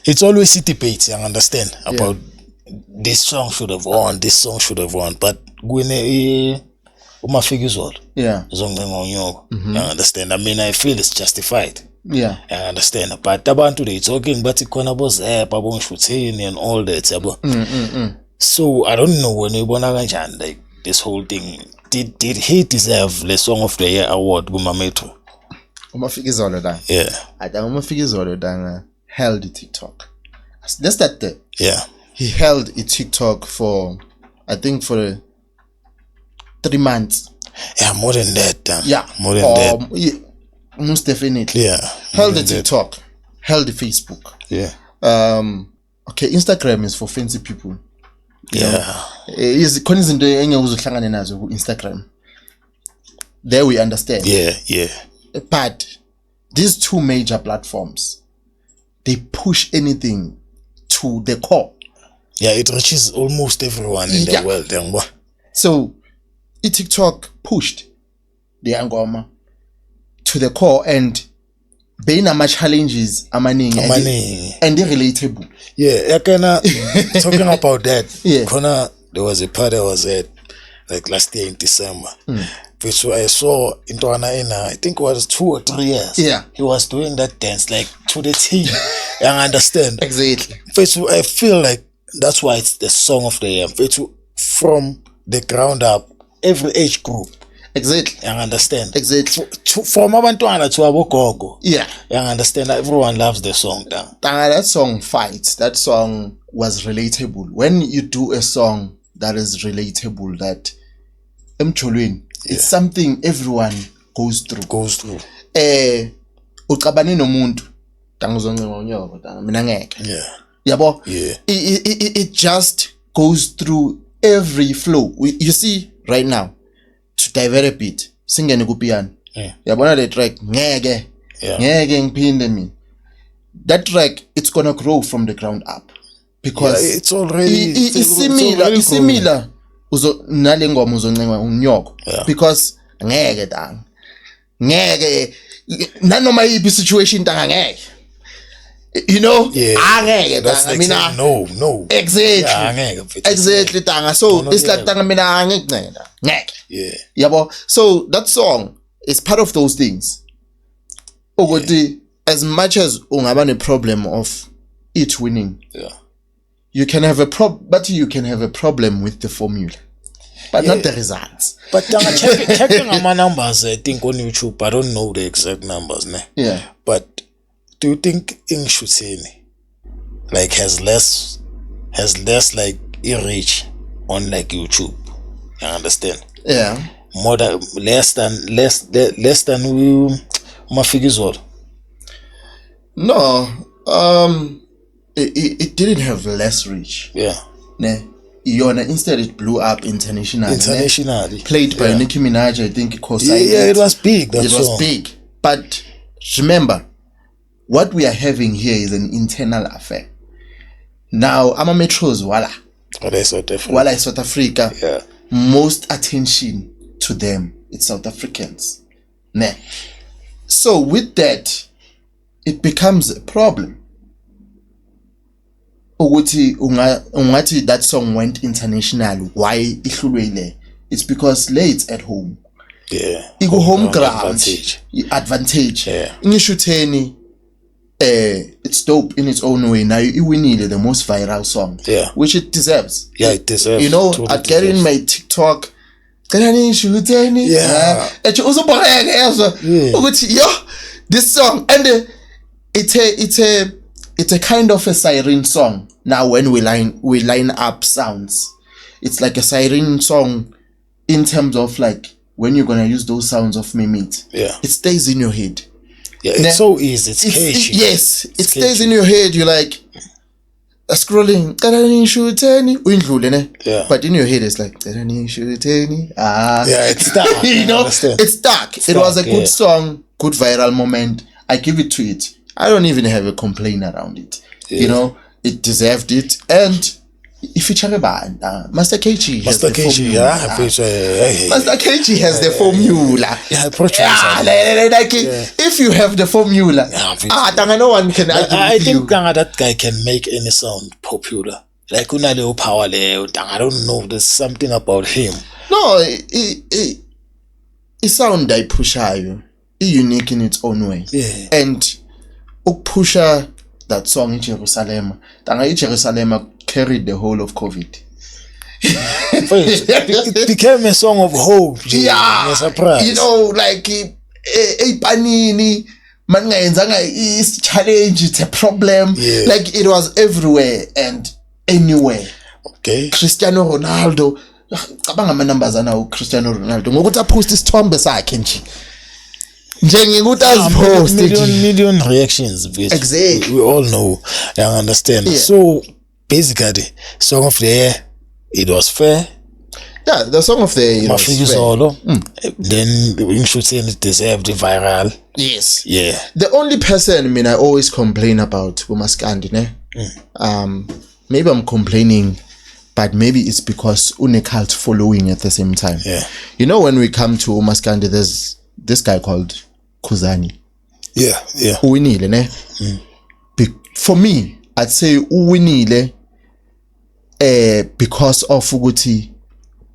it's always a debate, you understand, about this song should have won, this song should have won, but umafika yeah, you understand. I mean, I feel it's justified. Yeah, I understand. But abantu they talking but ikhona boZap abongishutheni and all that, yabo. So I don't know when ibona kanjani like this whole thing. Did he deserve the Song of the Year award kumametro? umafika da. Yeah. I think umafika da held the TikTok. Let's start there. Yeah. He held a TikTok for, I think, for 3 months. Yeah, more than that. Yeah, more than that. Yeah, most definitely. Yeah. Held the TikTok, held the Facebook. Yeah. Okay, Instagram is for fancy people. Yeah. Is Instagram. There we understand. Yeah, yeah. But these two major platforms, they push anything to the core. Yeah, it reaches almost everyone in the world. So, TikTok pushed the Angoma to the core, and being much challenges amaning and they're relatable. Yeah, talking about that. Yeah. There was a party I was at like last year in December. Which I saw in I think it was 2 or 3 years. Yeah. He was doing that dance like to the T. I understand. Exactly. I feel like that's why it's the Song of the Year. From the ground up, every age group. Exactly. I understand. Exactly. From abantwana to abogogo. Yeah. I understand. Everyone loves the song. That song fights. That song was relatable. When you do a song that is relatable, that it's something everyone goes through. Ucabane nomuntu tanguzoncenga unyoko tanga mina ngeke. Yeah. Yabo. Yeah. It just goes through every flow. You see right now, to divert a bit, singene kupiano. Yabona the track ngeke. Ngeke ngiphinde mina. That track, it's gonna grow from the ground up because it's already similar. Uzo nale ngoma uzoncenga unyoko because ngeke tanga. Ngeke nanoma yipi situation tanga ngeke. You know, angeke tanga mina. No. Exactly. Exactly tanga. So it's like tanga mina angeke ngeke. Yeah. Yabo. So that song is part of those things. As much as ungaba ne problem of it winning. Yeah. You can have a you can have a problem with the formula, but not the results. But checking my numbers, I think on YouTube, I don't know the exact numbers, ne? Yeah. But do you think Ingshuteni like has less like reach on like YouTube? You understand? Yeah. More than less than Mafigizol. No. It didn't have less reach. Yeah. Ne? Instead it blew up internationally. Internationally. Played by Nicki Minaj, I think it cost. Yeah, it was big. It was big. But remember, what we are having here is an internal affair. Now, Ama Metros, voila. Voila is South Africa. Yeah. Most attention to them, it's South Africans. Ne? So with that, it becomes a problem. Ungathi that song went international. Why ihlulwe? It's because it's at home. Yeah. Igo home ground. Advantage. Yeah. Ngishuteni, it's dope in its own way. Now you winile the most viral song. Yeah. Which it deserves. Yeah, it deserves. You know, I get in my TikTok. Yeah. This song and it's a kind of a siren song. Now when we line up sounds, it's like a siren song in terms of like when you're gonna use those sounds of Mimit. Yeah. It stays in your head. Yeah, it's so easy. It's catchy. Yes, it stays in your head. You're like scrolling. Yeah. But in your head it's like yeah, it's dark. You know, it's dark. It was a good song, good viral moment. I give it to it. I don't even have a complaint around it. Yeah. You know, it deserved it, and ifeature bani? Master KG. Master KG, yeah, feature. Master KG has the formula. Yeah, producer. Like if you have the formula, no one can argue I with think you. that guy can make any sound popular. Like unale power le, I don't know. There's something about him. No, it sound like pushayo. It's unique in its own way. Yeah. And pusha that song in Jerusalem. Jerusalem carried the whole of COVID. It became a song of hope. Yeah, surprise. You know, like panini it's challenge, it's a problem. Yeah. Like it was everywhere and anywhere. Okay. Cristiano Ronaldo, cabanga amanambazana uCristiano Ronaldo ngokuthi apost isithombe sakhe nje. Njengekuthi azipost million reactions. Exactly. We all know and understand. Yeah. So basically, song of the year, it was fair. Yeah, the song of the year was fair. Solo. Then we should say it deserved the viral. Yes. Yeah. The only person I always complain about Umaskandi, ne? Maybe I'm complaining, but maybe it's because une cult following at the same time. Yeah. You know, when we come to Umaskandi, there's this guy called Khuzani. Yeah. Uwinile, ne? For me, I'd say uwinile because of ukuthi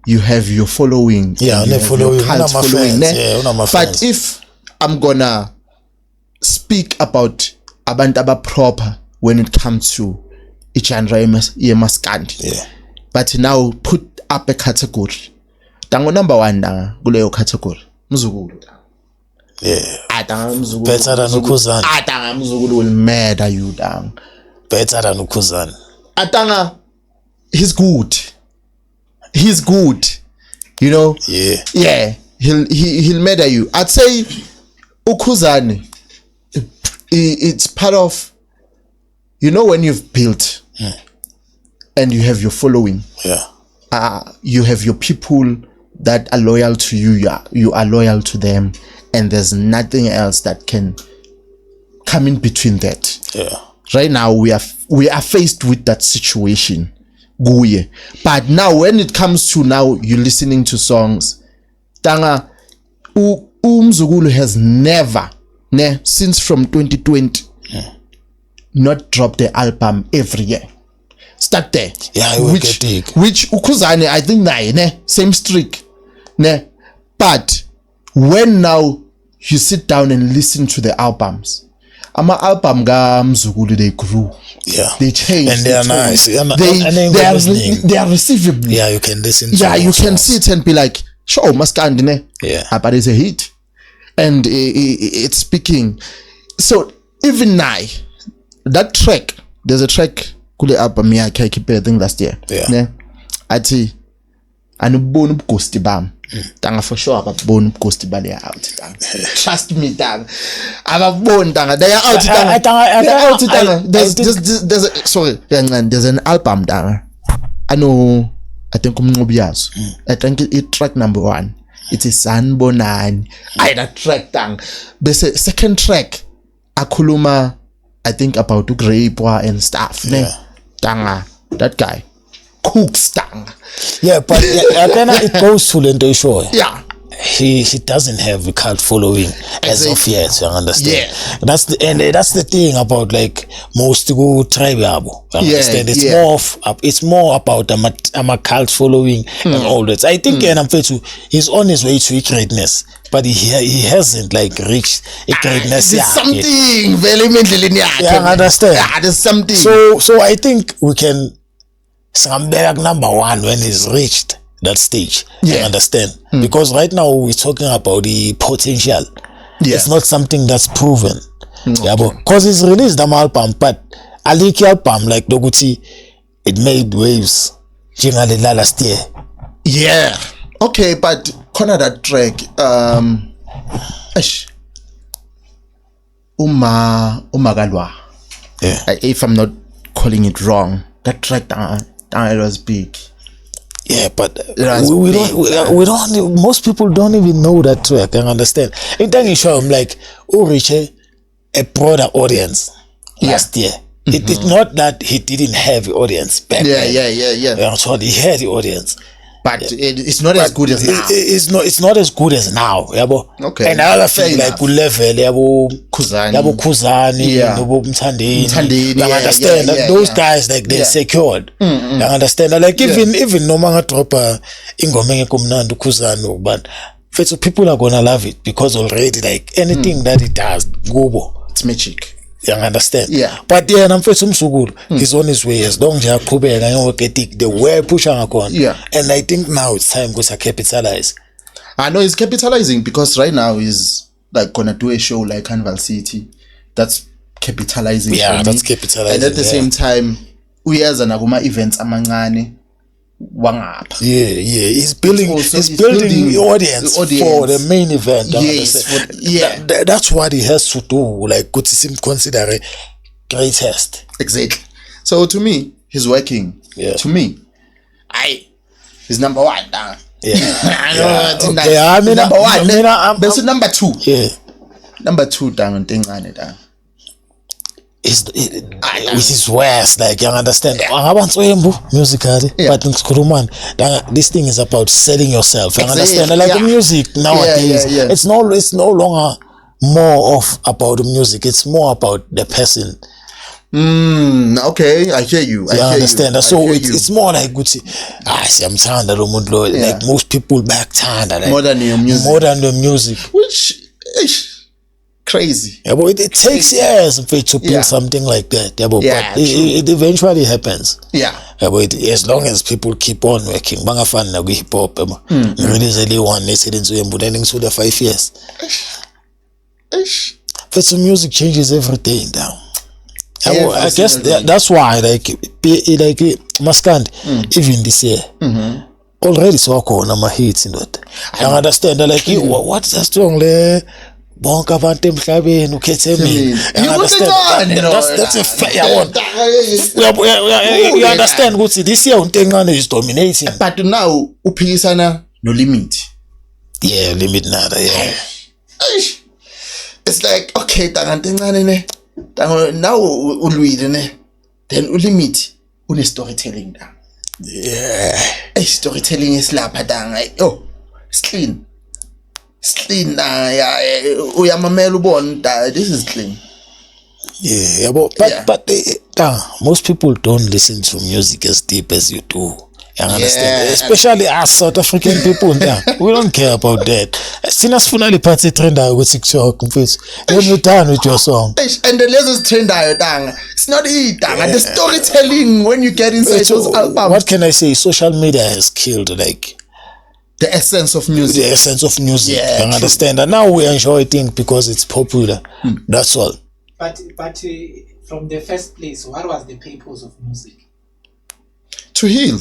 you have your following. Yeah, you have following. Your cult following, ne? Yeah, but if I'm gonna speak about abantu proper when it comes to genre yemaskandi, yeah, but now put up a category. Tango number 1 kuleyo category. Mzukulu. Yeah. Mzukulu. Better than Khuzani. Mzukulu will murder you down. Better than Khuzani. Atanga, he's good. He's good. You know? Yeah. Yeah. He'll murder you. I'd say Khuzani, it's part of, you know, when you've built and you have your following. Yeah. You have your people that are loyal to you. You are loyal to them, and there's nothing else that can come in between that. Yeah. Right now we are faced with that situation. But now when it comes to now you're listening to songs, Tanga Umzukulu has never, since from 2020, not dropped the album every year. Start there. Yeah, which Ukhuzani, I think same streak. But when now you sit down and listen to the albums, album ga Mzukulu, they grew. Yeah. They changed. And they are nice. They are receivable. Yeah, you can listen to you can sit and be like, sure, Maskandi, ne? Yeah. But it's a hit. And it's speaking. So even now, that track, there's a track kule album yakhe I think last year. Yeah. Athi anubona ubughost bam. Tanga for sure ababona ubughost bale out. Trust me, tanga. Ababona tanga. They are out tanga. There's an album tanga. I think umnqobiyazo. I think it track number 1. It is Sanbonani. That track tanga. Bese second track akhuluma I think about rape and stuff. Yeah. Tanga, that guy cooks tanga. Yeah, but then it goes to Lento Show. Yeah. He doesn't have a cult following as of yet, you understand? Yeah. That's the thing about like most go tribe yabo. Understand? It's more about a cult following and all that. I think he's on his way to greatness, but he hasn't like reached a greatness yet. There's something very mentally. Yeah, I understand. Yeah, there's something. So I think we can Sambelak number 1 when he's reached that stage. Yeah. You understand? Because right now we're talking about the potential. Yeah. It's not something that's proven. Yeah, because he's released the album, but Aliki album like Doguti, it made waves. Last year. Yeah. Okay, but corner that track, Umagalwa. Yeah. If I'm not calling it wrong, that track it was big. Yeah, but we don't. Most people don't even know that track. I understand. In time you show them like reach a broader audience last year. It's not that he didn't have the audience back then. Yeah. Actually, he had the audience. But it's not as good as now. It's not as good as now, yabo. Okay. And I feel like we level yabo Khuzani, Yeah. yabo Mthandeni. Mthandeni, You understand? Like, those guys, like, they're secured. You understand? Like, even no man drop ingoma engekho mnandi Khuzani, but people are gonna love it because already, like, anything that he does, Gobo, It's magic. you understand? Yeah. But yeah, I'm facing Msugulu. He's on his way. As long as I work ethic, the way pushing on. Yeah. And I think now it's time because I capitalize. I know he's capitalizing because right now he's like gonna do a show like Carnival City. That's capitalizing. Yeah, for that's me. capitalizing. And at the same time, uyaza nakuma events amancane wangapha. Yeah. He's building Also, he's he's building building the audience for the main event. Yes, understand? That's what he has to do. Like, good to see him consider a greatest. Exactly. So to me, he's working. Yeah. To me, he's number one. Yeah. I know. Okay, I mean, number one. I'm number two. Yeah. Number two, thingane. With his words, like, you understand? Musically, but this thing is about selling yourself. You understand? Like, the music nowadays, it's no longer more of about the music. It's more about the person. Okay, I hear you. You understand? So it's more like good. Like most people back like, more than your music. More than the music. Which crazy. Yeah, but it takes years to build something like that. Yeah, but it eventually happens. Yeah. But as long as people keep on working, bangafani na hip hop. Release only one incident to the 5 years. But some music changes every day now. I guess that's why, like Maskandi, even this year, already so my hits in that. I understand. Like, what's that song there? Bonka abantu emhlabeni ukhethe mina. That's a fair one. You understand ukuthi this year uNtengane is dominating. But now uphikisana no Limit. Yeah, Limit nada, yeah. It's like, okay, Tangantengane ne. Now ulwile ne. Then uLimit une storytelling da. Yeah. Storytelling is lapha danga. Oh, it's clean. It's clean. Uyamamela ubona this is clean. Yeah, but most people don't listen to music as deep as you do. You understand? Especially us South African people. We don't care about that. Sinasifuna liphathe trend ayo ku TikTok mfethu. When you done with your song. And the latest trend ayo danga. It's not the storytelling when you get inside those albums. What can I say? Social media has killed like the essence of music. The essence of music. Yeah, you understand? And now we enjoy things because it's popular. That's all. But from the first place, what was the purpose of music? To heal.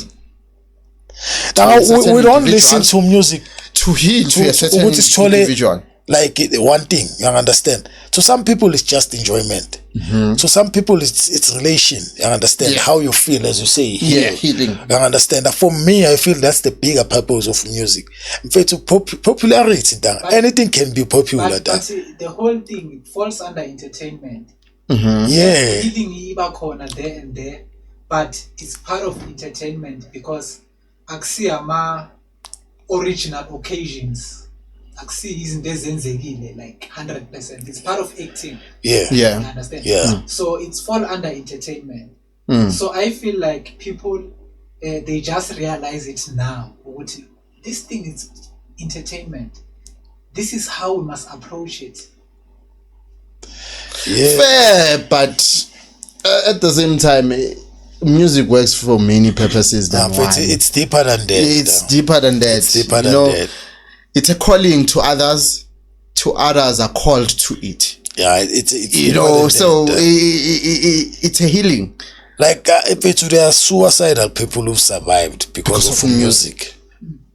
Now we don't listen to music to heal to a certain individual. Like one thing, you understand. To some people, it's just enjoyment. To some people, it's relation. You understand how you feel, as you say. Healing. You understand. For me, I feel that's the bigger purpose of music. In fact, to popularity, anything can be popular. But the whole thing falls under entertainment. Yeah. Healing iba khona there and there, but it's part of entertainment because akusi ama original occasions. Akusi izinto ezenzekile like 100%. It's part of acting. Yeah. You understand? Yeah. So it's fall under entertainment. So I feel like people they just realize it now. This thing is entertainment. This is how we must approach it. Yeah. Fair, but at the same time, music works for many purposes. It's deeper than that. It's deeper than that. It's deeper than that. It's a calling to others. To others are called to it. Yeah, it's you know. So it's a healing. Like there are suicidal people who survived because of music.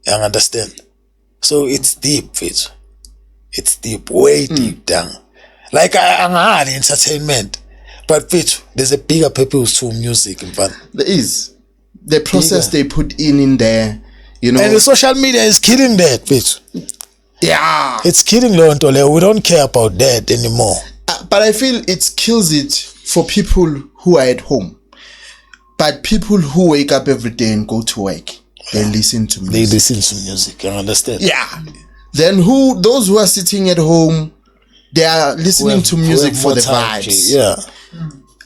You understand? So it's deep, it's deep, way deep down. Like I had entertainment, but there's a bigger purpose to music. In fact, there is the process they put in there. You know, and the social media is killing that, Yeah, it's killing Lontole. We don't care about that anymore. But I feel it kills it for people who are at home. But people who wake up every day and go to work, they listen to music. They listen to music, I understand. Yeah. Then those who are sitting at home, they are listening to music for the vibes. Yeah.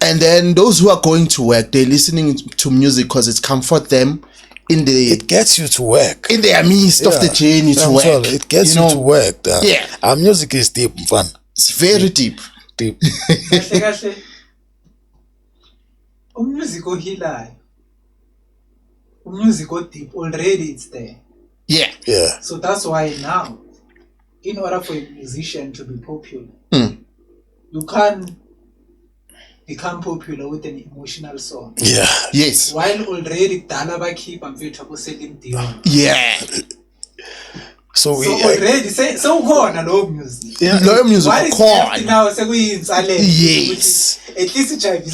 And then those who are going to work, they're listening to music because it comforts them it gets you to work. In their midst of the journey to work. It gets you to work. Yeah. Our music is deep, fun. It's very deep. Deep. Kahle. Music ohilayo. Music deep already it's there. Yeah. Yeah. So that's why now, in order for a musician to be popular, you can't become popular with an emotional song. Yeah. Yes. While already Dala keep and Vito Celine Dion. Yeah. So already so go on a low music. Yeah. Low music. Why is it now yes. At least it's Exactly.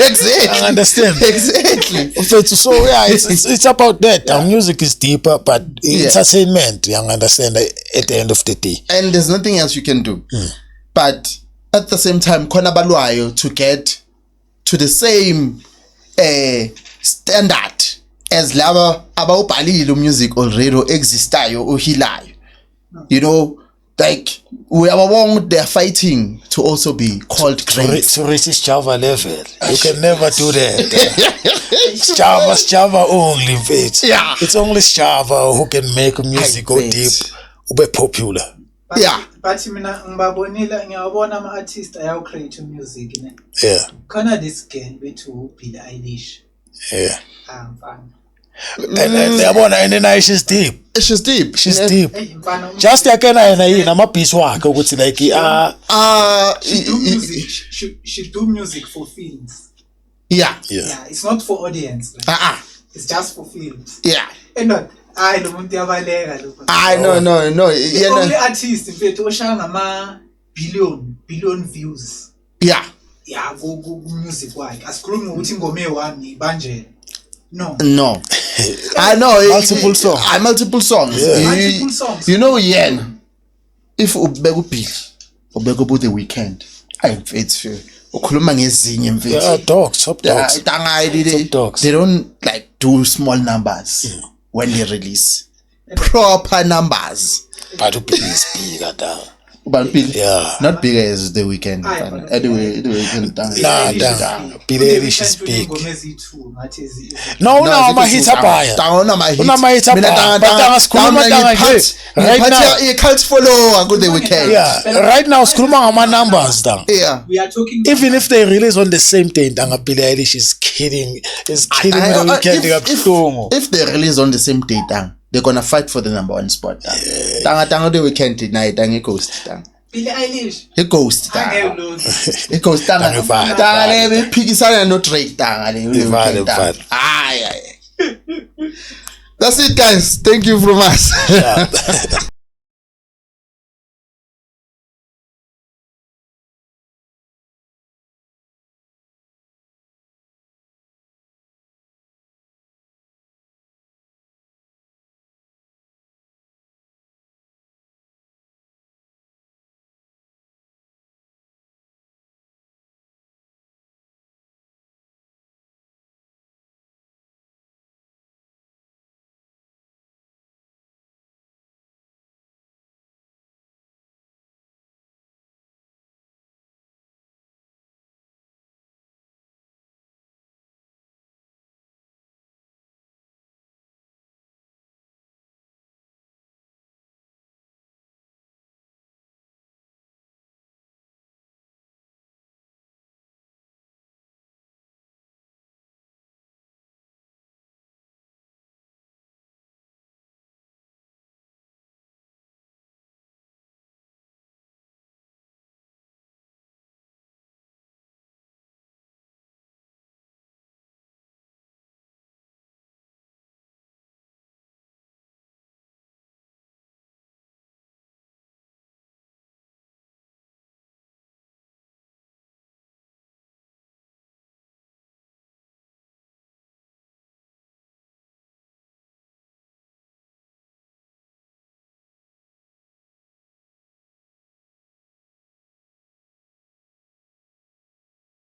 Exactly. I understand. Exactly. So yeah, it's about that. Our music is deeper, but entertainment, you understand, at the end of the day. And there's nothing else you can do. But at the same time, khona balwayo to get to the same standard as lava abawubhalile music already existayo ohilayo. You know, like they're fighting to also be called great. To reach this Java level, you can never do that. Java only, mfethu. Yeah. It's only Java who can make music go deep, ube popular. Yeah. But mina ngibabonile ngiyabona ama artists ayaw create music ne. Yeah. Khona this girl bethu Billie Eilish. Yeah. Mfana. And then she's deep. She's deep. She's deep. Mfana. Just yakena yena amabhizi wakhe ukuthi like she do music for films. Yeah. Yeah, it's not for audience. Like, it's just for films. Yeah. And not lo muntu yabaleka lo. No. The only artist mfethu oshaya ngama billion views. Yeah. Yeah, go music wakhe. Asikhulumi ukuthi ingoma e1 ibanjele. No. I know multiple songs. Multiple songs. Yeah. Multiple songs. You know, if ubeka uBill, ubeka ubu The Weeknd, mfethu ukhuluma ngezinye mfethu. Yeah, top dogs. They don't like do small numbers when they release. Proper numbers. But uBill is bigger down. But Bill, yeah, not bigger as The Weeknd. Anyway, The Weeknd down. Billie Eilish is big. No, my hits are bigger. My hits are bigger. Right now, a cult follow go The Weeknd. Yeah, right now, scrolling my numbers down. Yeah, we are talking. Even if they release on the same day, Billie Eilish is killing The Weeknd. If they release on the same day, they're gonna fight for the number 1 spot. Tanga The Weeknd tonight, tanga ghost. Billie Eilish. He ghost. He ghost. Tanga le phikisana no Drake tanga le. That's it, guys. Thank you from us.